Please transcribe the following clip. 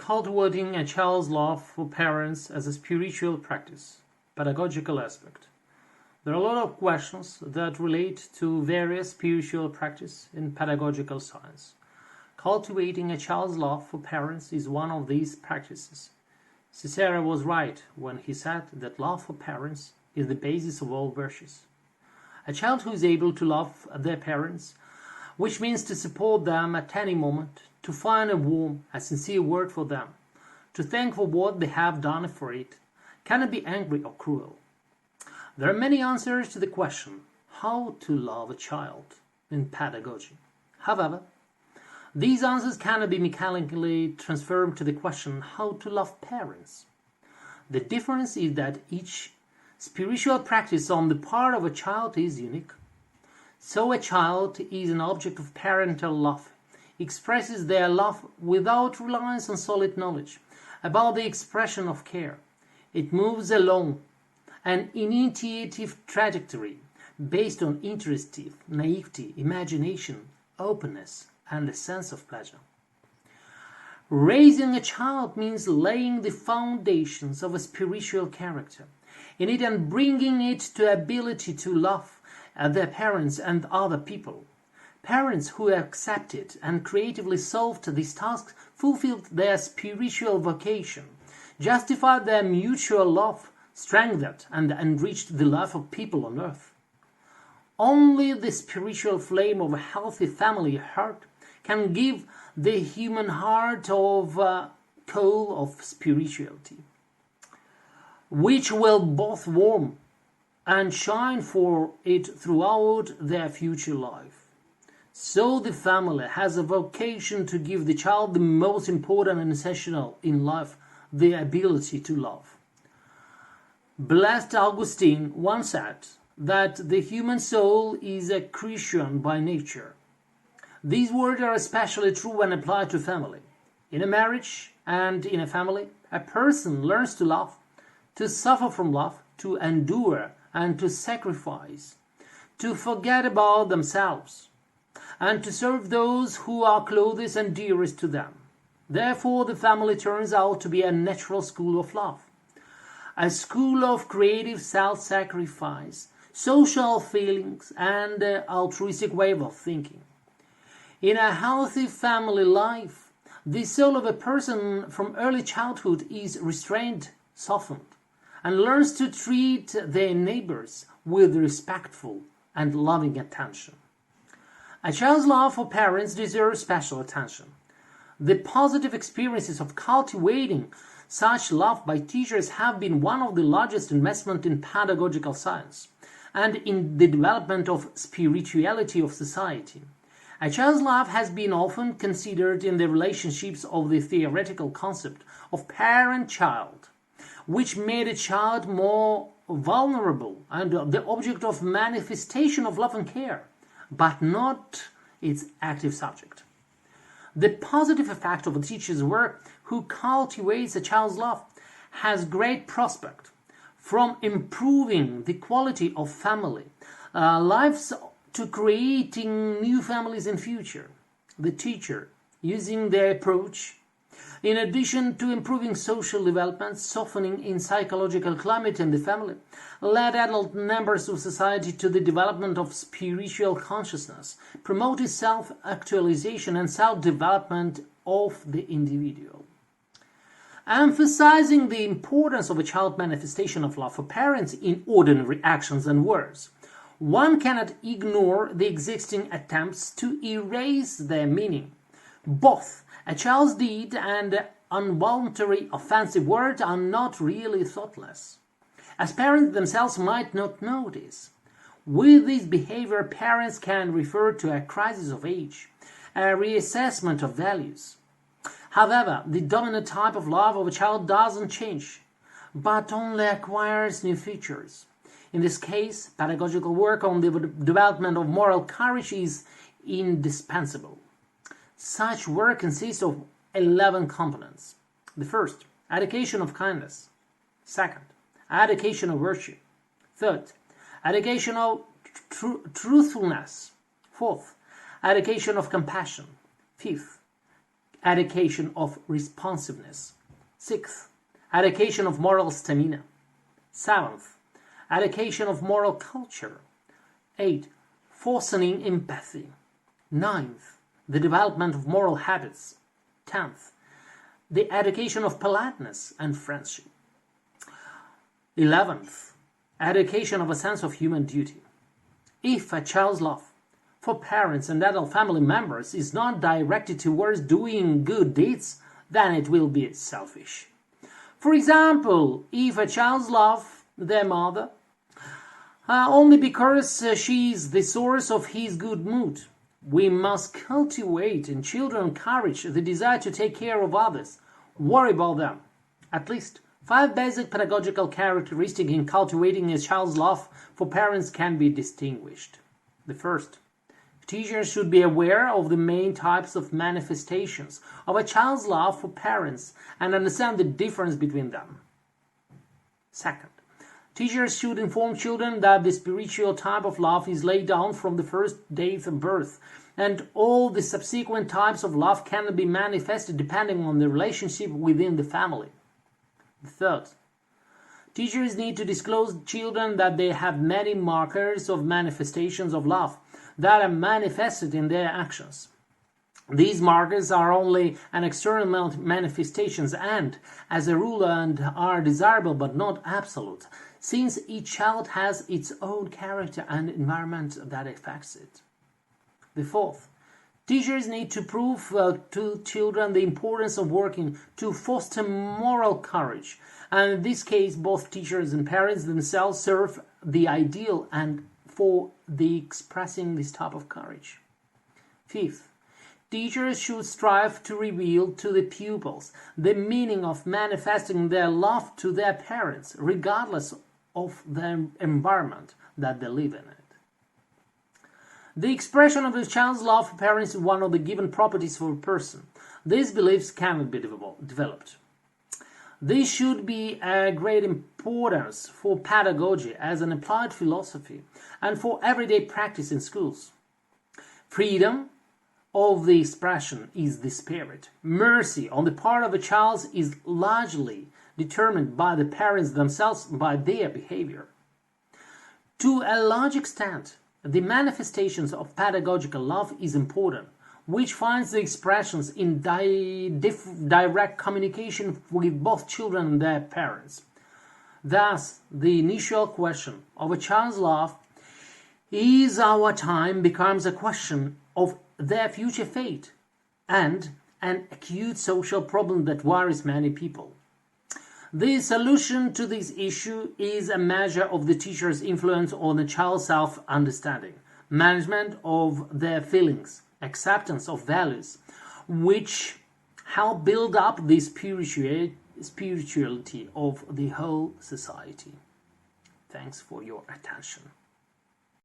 Cultivating a child's love for parents as a spiritual practice, pedagogical aspect. There are a lot of questions that relate to various spiritual practice in pedagogical science. Cultivating a child's love for parents is one of these practices. Cicero was right when he said that love for parents is the basis of all virtues. A child who is able to love their parents, which means to support them at any moment, to find a warm, a sincere word for them, to thank for what they have done for it, cannot be angry or cruel. There are many answers to the question, how to love a child in pedagogy. However, these answers cannot be mechanically transferred to the question, how to love parents. The difference is that each spiritual practice on the part of a child is unique. So a child is an object of parental love, expresses their love without reliance on solid knowledge about the expression of care. It moves along an initiative trajectory based on interest, naivety, imagination, openness, and a sense of pleasure. Raising a child means laying the foundations of a spiritual character in it and bringing it to ability to love their parents and other people. Parents who accepted and creatively solved these tasks fulfilled their spiritual vocation, justified their mutual love, strengthened and enriched the life of people on earth. Only the spiritual flame of a healthy family heart can give the human heart of coal of spirituality, which will both warm and shine for it throughout their future life. So the family has a vocation to give the child the most important and essential in life, the ability to love. Blessed Augustine once said that the human soul is a Christian by nature. These words are especially true when applied to family. In a marriage and in a family, a person learns to love, to suffer from love, to endure and to sacrifice, to forget about themselves, and to serve those who are closest and dearest to them. Therefore, the family turns out to be a natural school of love, a school of creative self-sacrifice, social feelings, and altruistic way of thinking. In a healthy family life, the soul of a person from early childhood is restrained, softened, and learns to treat their neighbors with respectful and loving attention. A child's love for parents deserves special attention. The positive experiences of cultivating such love by teachers have been one of the largest investments in pedagogical science and in the development of spirituality of society. A child's love has been often considered in the relationships of the theoretical concept of parent-child, which made a child more vulnerable and the object of manifestation of love and care, but not its active subject. The positive effect of a teacher's work who cultivates a child's love has great prospect from improving the quality of family lives to creating new families in future. The teacher, using their approach, in addition to improving social development, softening in psychological climate in the family, led adult members of society to the development of spiritual consciousness, promoted self-actualization and self-development of the individual. Emphasizing the importance of a child manifestation of love for parents in ordinary actions and words, one cannot ignore the existing attempts to erase their meaning. Both a child's deed and involuntary offensive words are not really thoughtless, as parents themselves might not notice. With this behavior, parents can refer to a crisis of age, a reassessment of values. However, the dominant type of love of a child doesn't change, but only acquires new features. In this case, pedagogical work on the development of moral courage is indispensable. Such work consists of 11 components. The first, education of kindness. Second, education of virtue. Third, education of truthfulness. Fourth, education of compassion. Fifth, education of responsiveness. 6th, education of moral stamina. 7th, education of moral culture. 8th, fostering empathy. 9th, the development of moral habits. 10th, the education of politeness and friendship. 11th, education of a sense of human duty. If a child's love for parents and adult family members is not directed towards doing good deeds, then it will be selfish. For example, if a child's love their mother only because she is the source of his good mood, we must cultivate in children courage, the desire to take care of others, worry about them. At least 5 basic pedagogical characteristics in cultivating a child's love for parents can be distinguished. The first, teachers should be aware of the main types of manifestations of a child's love for parents and understand the difference between them. Second, teachers should inform children that the spiritual type of love is laid down from the first day of birth, and all the subsequent types of love can be manifested depending on the relationship within the family. Third, teachers need to disclose to children that they have many markers of manifestations of love that are manifested in their actions. These markers are only an external manifestations and, as a rule, are desirable but not absolute, since each child has its own character and environment that affects it. The fourth, teachers need to prove to children the importance of working to foster moral courage, and in this case both teachers and parents themselves serve the ideal and for the expressing this type of courage. Fifth, teachers should strive to reveal to the pupils the meaning of manifesting their love to their parents, regardless of the environment that they live in it. The expression of a child's love for parents is one of the given properties for a person. These beliefs cannot be developed. This should be a great importance for pedagogy as an applied philosophy and for everyday practice in schools. Freedom of the expression is the spirit. Mercy on the part of a child is largely determined by the parents themselves, by their behavior. To a large extent, the manifestations of pedagogical love is important, which finds the expressions in direct communication with both children and their parents. Thus, the initial question of a child's love is our time becomes a question of their future fate and an acute social problem that worries many people. The solution to this issue is a measure of the teacher's influence on the child's self-understanding, management of their feelings, acceptance of values, which help build up the spirituality of the whole society. Thanks for your attention.